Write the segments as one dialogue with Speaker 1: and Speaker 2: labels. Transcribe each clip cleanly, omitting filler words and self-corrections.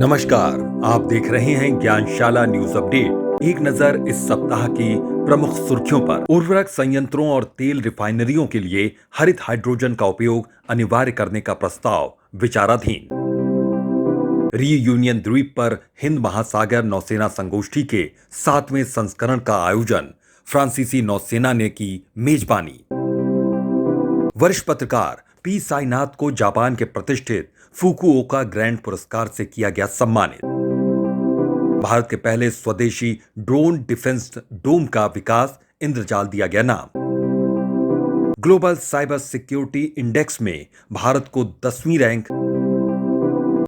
Speaker 1: नमस्कार, आप देख रहे हैं ज्ञानशाला न्यूज अपडेट। एक नजर इस सप्ताह की प्रमुख सुर्खियों पर। उर्वरक संयंत्रों और तेल रिफाइनरियों के लिए हरित हाइड्रोजन का उपयोग अनिवार्य करने का प्रस्ताव विचाराधीन। रीयूनियन द्वीप पर हिंद महासागर नौसेना संगोष्ठी के 7वें संस्करण का आयोजन। फ्रांसीसी नौसेना ने की मेजबानी। वरिष्ठ पत्रकार पी साईनाथ को जापान के प्रतिष्ठित फुकुओका ग्रैंड पुरस्कार से किया गया सम्मानित। भारत के पहले स्वदेशी ड्रोन डिफेंस डोम का विकास इंद्रजाल दिया गया नाम। ग्लोबल साइबर सिक्योरिटी इंडेक्स में भारत को 10वीं रैंक।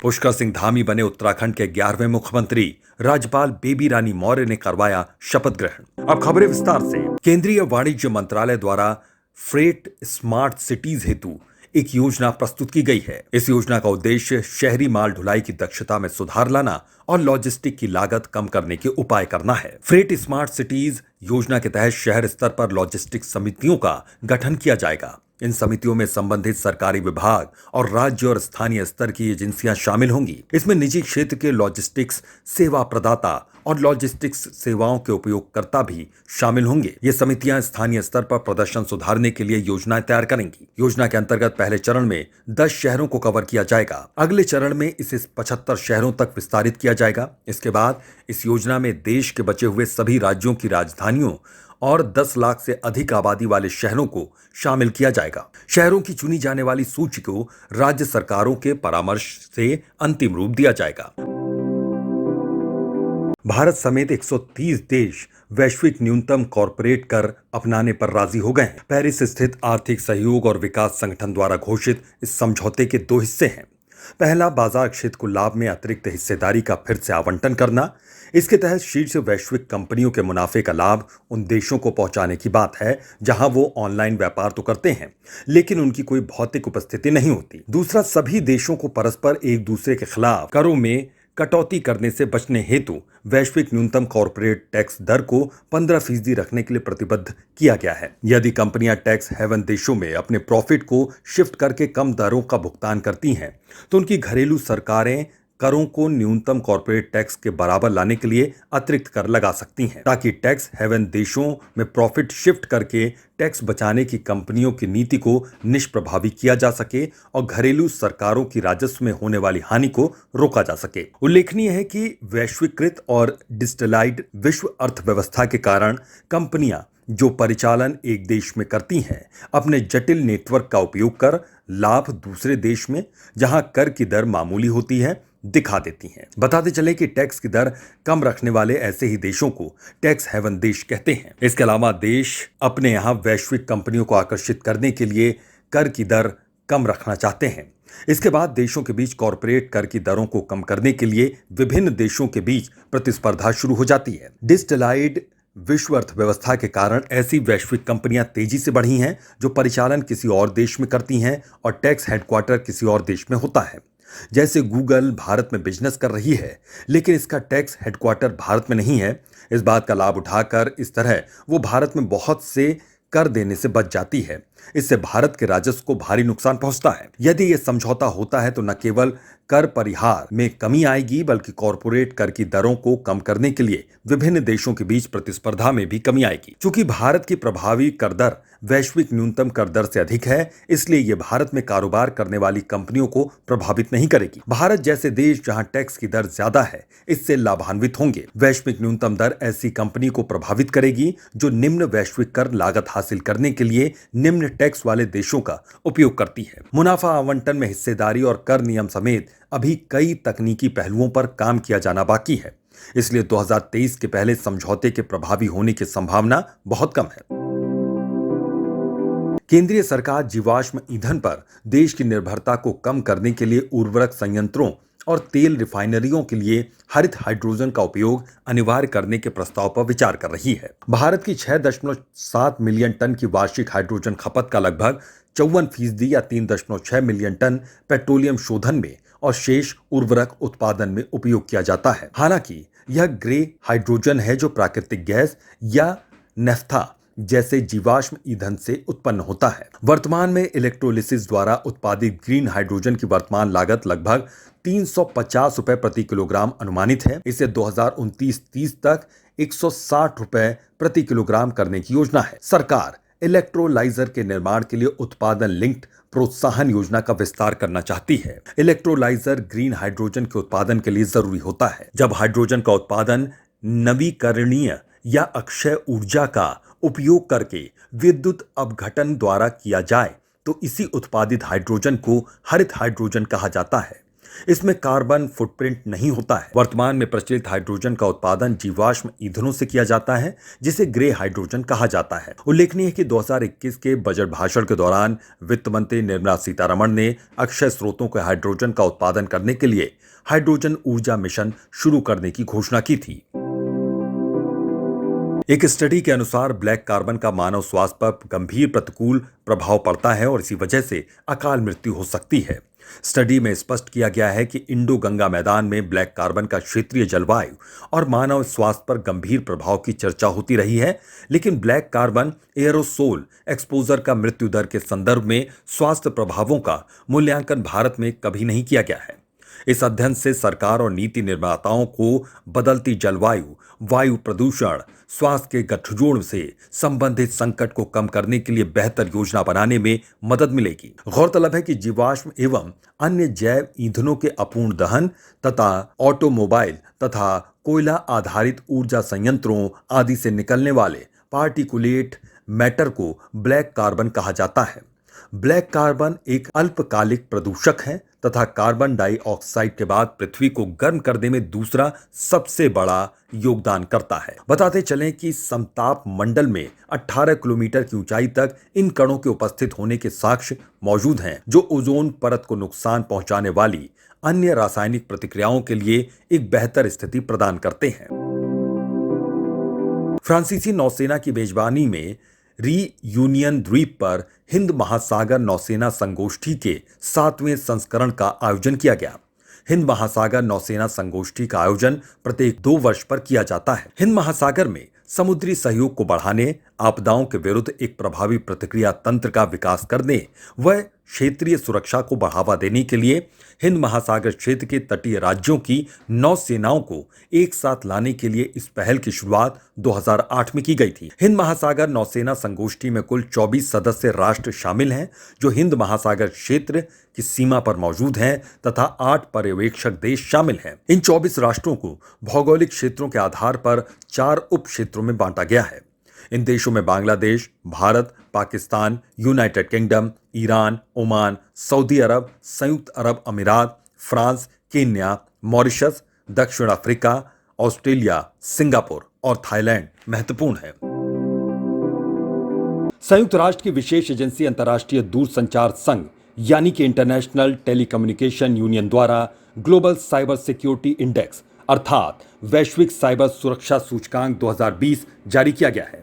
Speaker 1: पुष्कर सिंह धामी बने उत्तराखंड के 11वें मुख्यमंत्री। राज्यपाल बेबी रानी मौर्य ने करवाया शपथ ग्रहण। अब खबरें विस्तार से। केंद्रीय वाणिज्य मंत्रालय द्वारा फ्रेट स्मार्ट सिटीज हेतु एक योजना प्रस्तुत की गई है। इस योजना का उद्देश्य शहरी माल ढुलाई की दक्षता में सुधार लाना और लॉजिस्टिक की लागत कम करने के उपाय करना है। फ्रेट स्मार्ट सिटीज योजना के तहत शहर स्तर पर लॉजिस्टिक समितियों का गठन किया जाएगा। इन समितियों में संबंधित सरकारी विभाग और राज्य और स्थानीय स्तर की एजेंसियां शामिल होंगी। इसमें निजी क्षेत्र के लॉजिस्टिक्स सेवा प्रदाता और लॉजिस्टिक्स सेवाओं के उपयोगकर्ता भी शामिल होंगे। ये समितियां स्थानीय स्तर पर प्रदर्शन सुधारने के लिए योजनाएं तैयार करेंगी। योजना के अंतर्गत पहले चरण में 10 शहरों को कवर किया जाएगा। अगले चरण में इसे 75 शहरों तक विस्तारित किया जाएगा। इसके बाद इस योजना में देश के बचे हुए सभी राज्यों की राजधानियों और 10 लाख से अधिक आबादी वाले शहरों को शामिल किया जाएगा। शहरों की चुनी जाने वाली सूची को राज्य सरकारों के परामर्श से अंतिम रूप दिया जाएगा। भारत समेत 130 देश वैश्विक न्यूनतम कॉरपोरेट कर अपनाने पर राजी हो गए हैं। पेरिस स्थित आर्थिक सहयोग और विकास संगठन द्वारा घोषित इस समझौते के 2 हिस्से हैं। पहला, बाजार क्षेत्र को लाभ में अतिरिक्त हिस्सेदारी का फिर से आवंटन करना। इसके तहत शीर्ष वैश्विक कंपनियों के मुनाफे का लाभ उन देशों को पहुंचाने की बात है जहां वो ऑनलाइन व्यापार तो करते हैं, लेकिन उनकी कोई भौतिक उपस्थिति नहीं होती। दूसरा, सभी देशों को परस्पर एक दूसरे के खिलाफ करों में कटौती करने से बचने हेतु वैश्विक न्यूनतम कॉर्पोरेट टैक्स दर को 15% रखने के लिए प्रतिबद्ध किया गया है। यदि कंपनियां टैक्स हेवन देशों में अपने प्रॉफिट को शिफ्ट करके कम दरों का भुगतान करती हैं, तो उनकी घरेलू सरकारें करों को न्यूनतम कॉर्पोरेट टैक्स के बराबर लाने के लिए अतिरिक्त कर लगा सकती हैं, ताकि टैक्स हेवन देशों में प्रॉफिट शिफ्ट करके टैक्स बचाने की कंपनियों की नीति को निष्प्रभावी किया जा सके और घरेलू सरकारों की राजस्व में होने वाली हानि को रोका जा सके। उल्लेखनीय है कि वैश्वीकृत और डिजिटलाइज्ड विश्व अर्थव्यवस्था के कारण कंपनियां जो परिचालन एक देश में करती हैं, अपने जटिल नेटवर्क का उपयोग कर लाभ दूसरे देश में, जहां कर की दर मामूली होती है, दिखा देती हैं। बताते चले कि टैक्स की दर कम रखने वाले ऐसे ही देशों को टैक्स हेवन देश कहते हैं। इसके अलावा देश अपने यहां वैश्विक कंपनियों को आकर्षित करने के लिए कर की दर कम रखना चाहते हैं। इसके बाद देशों के बीच कॉरपोरेट कर की दरों को कम करने के लिए विभिन्न देशों के बीच प्रतिस्पर्धा शुरू हो जाती है। डिजिटलाइज्ड विश्व अर्थव्यवस्था के कारण ऐसी वैश्विक कंपनियां तेजी से बढ़ी हैं जो परिचालन किसी और देश में करती हैं और टैक्स हेडक्वार्टर किसी और देश में होता है। जैसे गूगल भारत में बिजनेस कर रही है, लेकिन इसका टैक्स हेडक्वार्टर भारत में नहीं है। इस बात का लाभ उठाकर इस तरह वो भारत में बहुत से कर देने से बच जाती है। इससे भारत के राजस्व को भारी नुकसान पहुंचता है। यदि यह समझौता होता है तो न केवल कर परिहार में कमी आएगी, बल्कि कॉरपोरेट कर की दरों को कम करने के लिए विभिन्न देशों के बीच प्रतिस्पर्धा में भी कमी आएगी। चूंकि भारत की प्रभावी कर दर वैश्विक न्यूनतम कर दर से अधिक है, इसलिए यह भारत में कारोबार करने वाली कंपनियों को प्रभावित नहीं करेगी। भारत जैसे देश जहां टैक्स की दर ज्यादा है, इससे लाभान्वित होंगे। वैश्विक न्यूनतम दर ऐसी कंपनी को प्रभावित करेगी जो निम्न वैश्विक कर लागत हासिल करने के लिए निम्न टैक्स वाले देशों का उपयोग करती है। मुनाफा आवंटन में हिस्सेदारी और कर नियम समेत अभी कई तकनीकी पहलुओं पर काम किया जाना बाकी है। इसलिए 2023 के पहले समझौते के प्रभावी होने की संभावना बहुत कम है। केंद्रीय सरकार जीवाश्म ईंधन पर देश की निर्भरता को कम करने के लिए उर्वरक संयंत्रों और तेल रिफाइनरियों के लिए हरित हाइड्रोजन का उपयोग अनिवार्य करने के प्रस्ताव पर विचार कर रही है। भारत की 6.7 मिलियन टन की वार्षिक हाइड्रोजन खपत का लगभग 54% या 3.6 मिलियन टन पेट्रोलियम शोधन में और शेष उर्वरक उत्पादन में उपयोग किया जाता है। हालांकि यह ग्रे हाइड्रोजन है जो प्राकृतिक गैस या नेफ्था जैसे जीवाश्म ईंधन से उत्पन्न होता है। वर्तमान में इलेक्ट्रोलिसिस द्वारा उत्पादित ग्रीन हाइड्रोजन की वर्तमान लागत लगभग 350 रुपए प्रति किलोग्राम अनुमानित है। इसे 2029-30 तक 160 रुपए प्रति किलोग्राम करने की योजना है। सरकार इलेक्ट्रोलाइजर के निर्माण के लिए उत्पादन लिंक्ड प्रोत्साहन योजना का विस्तार करना चाहती है। इलेक्ट्रोलाइजर ग्रीन हाइड्रोजन के उत्पादन के लिए जरूरी होता है। जब हाइड्रोजन का उत्पादन नवीकरणीय या अक्षय ऊर्जा का उपयोग करके विद्युत अपघटन द्वारा किया जाए तो इसी उत्पादित हाइड्रोजन को हरित हाइड्रोजन कहा जाता है। इसमें कार्बन फुटप्रिंट नहीं होता है। वर्तमान में प्रचलित हाइड्रोजन का उत्पादन जीवाश्म ईंधनों से किया जाता है, जिसे ग्रे हाइड्रोजन कहा जाता है। उल्लेखनीय है कि 2021 के बजट भाषण के दौरान वित्त मंत्री निर्मला सीतारमण ने अक्षय स्रोतों के हाइड्रोजन का उत्पादन करने के लिए हाइड्रोजन ऊर्जा मिशन शुरू करने की घोषणा की थी। एक स्टडी के अनुसार ब्लैक कार्बन का मानव स्वास्थ्य पर गंभीर प्रतिकूल प्रभाव पड़ता है और इसी वजह से अकाल मृत्यु हो सकती है। स्टडी में स्पष्ट किया गया है कि इंडो गंगा मैदान में ब्लैक कार्बन का क्षेत्रीय जलवायु और मानव स्वास्थ्य पर गंभीर प्रभाव की चर्चा होती रही है, लेकिन ब्लैक कार्बन एयरोसोल एक्सपोजर का मृत्यु दर के संदर्भ में स्वास्थ्य प्रभावों का मूल्यांकन भारत में कभी नहीं किया गया है। इस अध्ययन से सरकार और नीति निर्माताओं को बदलती जलवायु, वायु प्रदूषण, स्वास्थ्य के गठजोड़ से संबंधित संकट को कम करने के लिए बेहतर योजना बनाने में मदद मिलेगी। गौरतलब है कि जीवाश्म एवं अन्य जैव ईंधनों के अपूर्ण दहन तथा ऑटोमोबाइल तथा कोयला आधारित ऊर्जा संयंत्रों आदि से निकलने वाले पार्टिकुलेट मैटर को ब्लैक कार्बन कहा जाता है। ब्लैक कार्बन एक अल्पकालिक प्रदूषक है तथा कार्बन डाइऑक्साइड के बाद पृथ्वी को गर्म करने में दूसरा सबसे बड़ा योगदान करता है। बताते चलें कि समताप मंडल में 18 किलोमीटर की ऊंचाई तक इन कणों के उपस्थित होने के साक्ष्य मौजूद हैं, जो ओजोन परत को नुकसान पहुंचाने वाली अन्य रासायनिक प्रतिक्रियाओं के लिए एक बेहतर स्थिति प्रदान करते हैं। फ्रांसीसी नौसेना की मेजबानी में रीयूनियन द्वीप पर हिंद महासागर नौसेना संगोष्ठी के 7वें संस्करण का आयोजन किया गया। हिंद महासागर नौसेना संगोष्ठी का आयोजन प्रत्येक 2 वर्ष पर किया जाता है। हिंद महासागर में समुद्री सहयोग को बढ़ाने, आपदाओं के विरुद्ध एक प्रभावी प्रतिक्रिया तंत्र का विकास करने व क्षेत्रीय सुरक्षा को बढ़ावा देने के लिए हिंद महासागर क्षेत्र के तटीय राज्यों की नौसेनाओं को एक साथ लाने के लिए इस पहल की शुरुआत 2008 में की गई थी। हिंद महासागर नौसेना संगोष्ठी में कुल 24 सदस्य राष्ट्र शामिल हैं, जो हिंद महासागर क्षेत्र की सीमा पर मौजूद हैं तथा 8 पर्यवेक्षक देश शामिल हैं। इन 24 राष्ट्रों को भौगोलिक क्षेत्रों के आधार पर 4 उप क्षेत्रों में बांटा गया है। इन देशों में Bangladesh, Bharat, Pakistan, United Kingdom, Iran, Oman, Saudi Arabia, संयुक्त अरब अमीरात, फ्रांस, केन्या, मॉरिशस, दक्षिण अफ्रीका, ऑस्ट्रेलिया, सिंगापुर और थाईलैंड महत्वपूर्ण है। संयुक्त राष्ट्र की विशेष एजेंसी अंतर्राष्ट्रीय दूरसंचार संघ यानी कि इंटरनेशनल टेलीकम्युनिकेशन यूनियन द्वारा ग्लोबल साइबर सिक्योरिटी इंडेक्स अर्थात वैश्विक साइबर सुरक्षा सूचकांक 2020 जारी किया गया है।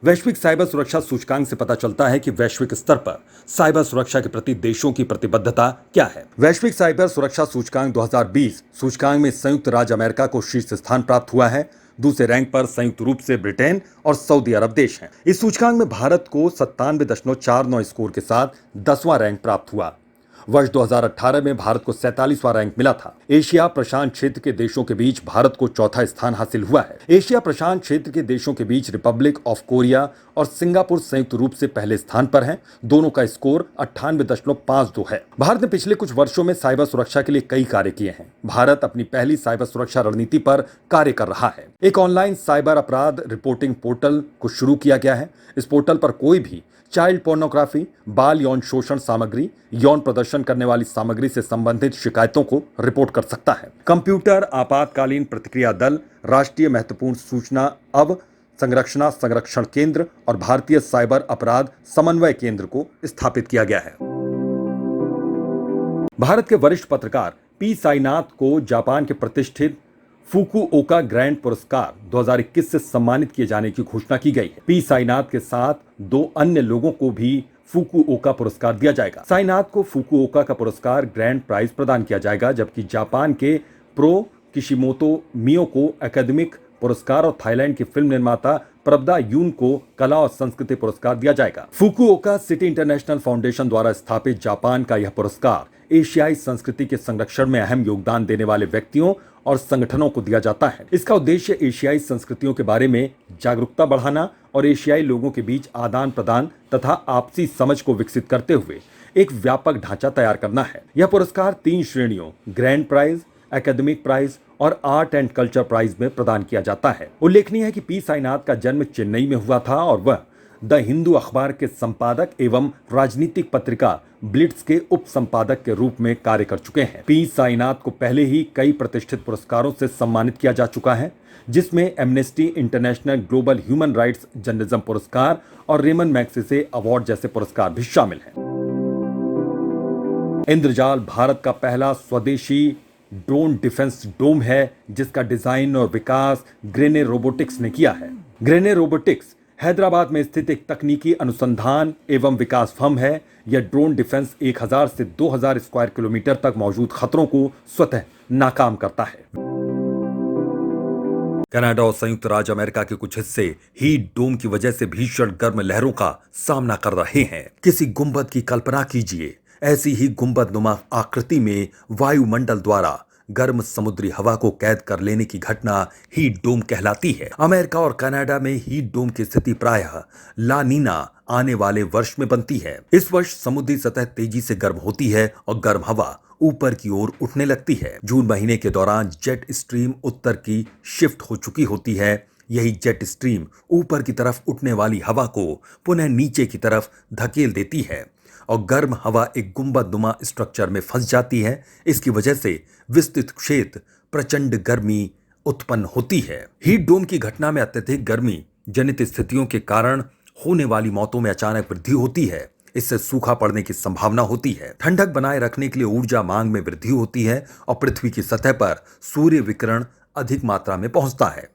Speaker 1: वैश्विक साइबर सुरक्षा सूचकांक से पता चलता है कि वैश्विक स्तर पर साइबर सुरक्षा के प्रति देशों की प्रतिबद्धता क्या है। वैश्विक साइबर सुरक्षा सूचकांक 2020 सूचकांक में संयुक्त राज्य अमेरिका को शीर्ष स्थान प्राप्त हुआ है। दूसरे रैंक पर संयुक्त रूप से ब्रिटेन और सऊदी अरब देश हैं। इस सूचकांक में भारत को 97.49 स्कोर के साथ 10वां रैंक प्राप्त हुआ। वर्ष 2018 में भारत को 47वां रैंक मिला था। एशिया प्रशांत क्षेत्र के देशों के बीच भारत को 4था स्थान हासिल हुआ है। एशिया प्रशांत क्षेत्र के देशों के बीच रिपब्लिक ऑफ कोरिया और सिंगापुर संयुक्त रूप से पहले स्थान पर हैं। दोनों का स्कोर 98.52 है। भारत ने पिछले कुछ वर्षों में साइबर सुरक्षा के लिए कई कार्य किए हैं। भारत अपनी पहली साइबर सुरक्षा रणनीति पर कार्य कर रहा है। एक ऑनलाइन साइबर अपराध रिपोर्टिंग पोर्टल को शुरू किया गया है। इस पोर्टल पर कोई भी चाइल्ड पोर्नोग्राफी, बाल यौन शोषण सामग्री, यौन प्रदर्शन करने वाली सामग्री से संबंधित शिकायतों को रिपोर्ट कर सकता है। कंप्यूटर आपातकालीन प्रतिक्रिया दल, राष्ट्रीय महत्वपूर्ण सूचना संरक्षण केंद्र और भारतीय साइबर अपराध समन्वय केंद्र को स्थापित किया गया है। भारत के वरिष्ठ पत्रकार पी साईनाथ को जापान के प्रतिष्ठित फुकुओका ग्रैंड पुरस्कार 2021 से सम्मानित किए जाने की घोषणा की गई है। पी साईनाथ के साथ 2 अन्य लोगों को भी फुकुओका पुरस्कार दिया जाएगा। साईनाथ को फुकुओका का पुरस्कार ग्रैंड प्राइज प्रदान किया जाएगा, जबकि जापान के प्रो किशिमोतो मियो को एकेडमिक पुरस्कार और थाईलैंड के फिल्म निर्माता प्रबदा यून को कला और संस्कृति पुरस्कार दिया जाएगा। फुकुओका सिटी इंटरनेशनल फाउंडेशन द्वारा स्थापित जापान का यह पुरस्कार एशियाई संस्कृति के संरक्षण में अहम योगदान देने वाले व्यक्तियों और संगठनों को दिया जाता है। इसका उद्देश्य एशियाई संस्कृतियों के बारे में जागरूकता बढ़ाना और एशियाई लोगों के बीच आदान प्रदान तथा आपसी समझ को विकसित करते हुए एक व्यापक ढांचा तैयार करना है। यह पुरस्कार 3 श्रेणियों ग्रैंड प्राइज, एकेडमिक प्राइज और आर्ट एंड कल्चर प्राइज में प्रदान किया जाता है। उल्लेखनीय है कि पी साईनाथ का जन्म चेन्नई में हुआ था और वह द हिंदू अखबार के संपादक एवं राजनीतिक पत्रिका ब्लिट्स के उप संपादक के रूप में कार्य कर चुके हैं। पी साईनाथ को पहले ही कई प्रतिष्ठित पुरस्कारों से सम्मानित किया जा चुका है, जिसमें amnesty international global human rights journalism पुरस्कार और रेमन मैग्सेसे अवार्ड जैसे पुरस्कार भी शामिल हैं। इंद्रजाल भारत का पहला स्वदेशी ड्रोन डिफेंस डोम है, जिसका डिजाइन और विकास ग्रेने रोबोटिक्स ने किया है। ग्रेने रोबोटिक्स हैदराबाद में स्थित एक तकनीकी अनुसंधान एवं विकास फर्म है। यह ड्रोन डिफेंस 1000 से 2000 स्क्वायर किलोमीटर तक मौजूद खतरों को स्वतः नाकाम करता है। कनाडा और संयुक्त राज्य अमेरिका के कुछ हिस्से हीट डोम की वजह से भीषण गर्म लहरों का सामना कर रहे हैं। किसी गुंबद की कल्पना कीजिए। ऐसी ही गुंबदनुमा आकृति में वायुमंडल द्वारा गर्म समुद्री हवा को कैद कर लेने की घटना हीट डोम कहलाती है। अमेरिका और कनाडा में हीट डोम की स्थिति प्रायः ला नीना आने वाले वर्ष में बनती है। इस वर्ष समुद्री सतह तेजी से गर्म होती है और गर्म हवा ऊपर की ओर उठने लगती है। जून महीने के दौरान जेट स्ट्रीम उत्तर की शिफ्ट हो चुकी होती है। यही जेट स्ट्रीम ऊपर की तरफ उठने वाली हवा को पुनः नीचे की तरफ धकेल देती है और गर्म हवा एक गुंबदनुमा स्ट्रक्चर में फंस जाती है। इसकी वजह से विस्तृत क्षेत्र प्रचंड गर्मी उत्पन्न होती है। हीट डोम की घटना में अत्यधिक गर्मी जनित स्थितियों के कारण होने वाली मौतों में अचानक वृद्धि होती है। इससे सूखा पड़ने की संभावना होती है। ठंडक बनाए रखने के लिए ऊर्जा मांग में वृद्धि होती है और पृथ्वी की सतह पर सूर्य विकिरण अधिक मात्रा में पहुंचता है।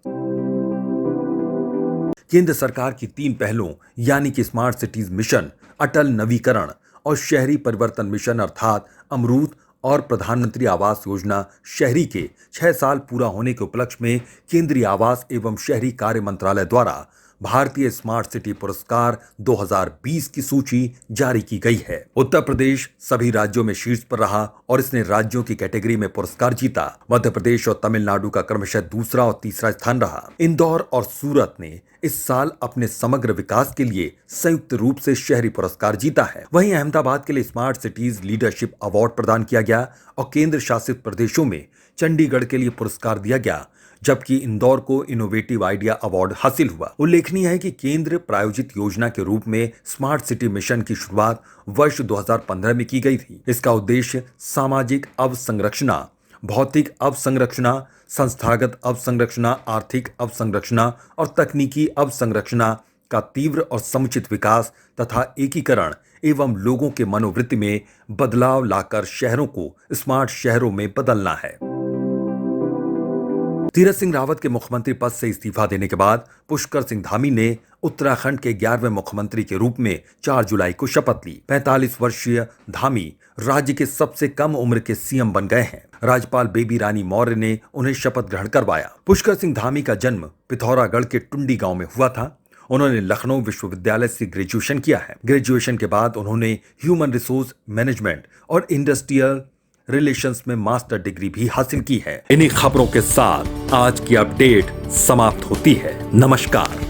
Speaker 1: केंद्र सरकार की 3 पहलों यानी कि स्मार्ट सिटीज मिशन, अटल नवीकरण और शहरी परिवर्तन मिशन अर्थात अमरूत और प्रधानमंत्री आवास योजना शहरी के 6 साल पूरा होने के उपलक्ष्य में केंद्रीय आवास एवं शहरी कार्य मंत्रालय द्वारा भारतीय स्मार्ट सिटी पुरस्कार 2020 की सूची जारी की गई है। उत्तर प्रदेश सभी राज्यों में शीर्ष पर रहा और इसने राज्यों की कैटेगरी में पुरस्कार जीता। मध्य प्रदेश और तमिलनाडु का क्रमशः दूसरा और तीसरा स्थान रहा। इंदौर और सूरत ने इस साल अपने समग्र विकास के लिए संयुक्त रूप से शहरी पुरस्कार जीता है। वहीं अहमदाबाद के लिए स्मार्ट सिटीज लीडरशिप अवार्ड प्रदान किया गया और केंद्र शासित प्रदेशों में चंडीगढ़ के लिए पुरस्कार दिया गया, जबकि इंदौर को इनोवेटिव आइडिया अवार्ड हासिल हुआ। उल्लेखनीय है कि केंद्र प्रायोजित योजना के रूप में स्मार्ट सिटी मिशन की शुरुआत वर्ष 2015 में की गई थी। इसका उद्देश्य सामाजिक अवसंरचना, भौतिक अवसंरचना, संस्थागत अवसंरचना, आर्थिक अवसंरचना और तकनीकी अवसंरचना का तीव्र और समुचित विकास तथा एकीकरण एवं लोगों के मनोवृत्ति में बदलाव लाकर शहरों को स्मार्ट शहरों में बदलना है। तीरथ सिंह रावत के मुख्यमंत्री पद से इस्तीफा देने के बाद पुष्कर सिंह धामी ने उत्तराखंड के 11वें मुख्यमंत्री के रूप में 4 जुलाई को शपथ ली। 45 वर्षीय धामी राज्य के सबसे कम उम्र के सीएम बन गए हैं। राज्यपाल बेबी रानी मौर्य ने उन्हें शपथ ग्रहण करवाया। पुष्कर सिंह धामी का जन्म पिथौरागढ़ के टुंडी गांव में हुआ था। उन्होंने लखनऊ विश्वविद्यालय से ग्रेजुएशन किया है। ग्रेजुएशन के बाद उन्होंने ह्यूमन रिसोर्स मैनेजमेंट और इंडस्ट्रियल रिलेशंस में मास्टर डिग्री भी हासिल की है। इन्हीं खबरों के साथ आज की अपडेट समाप्त होती है। नमस्कार।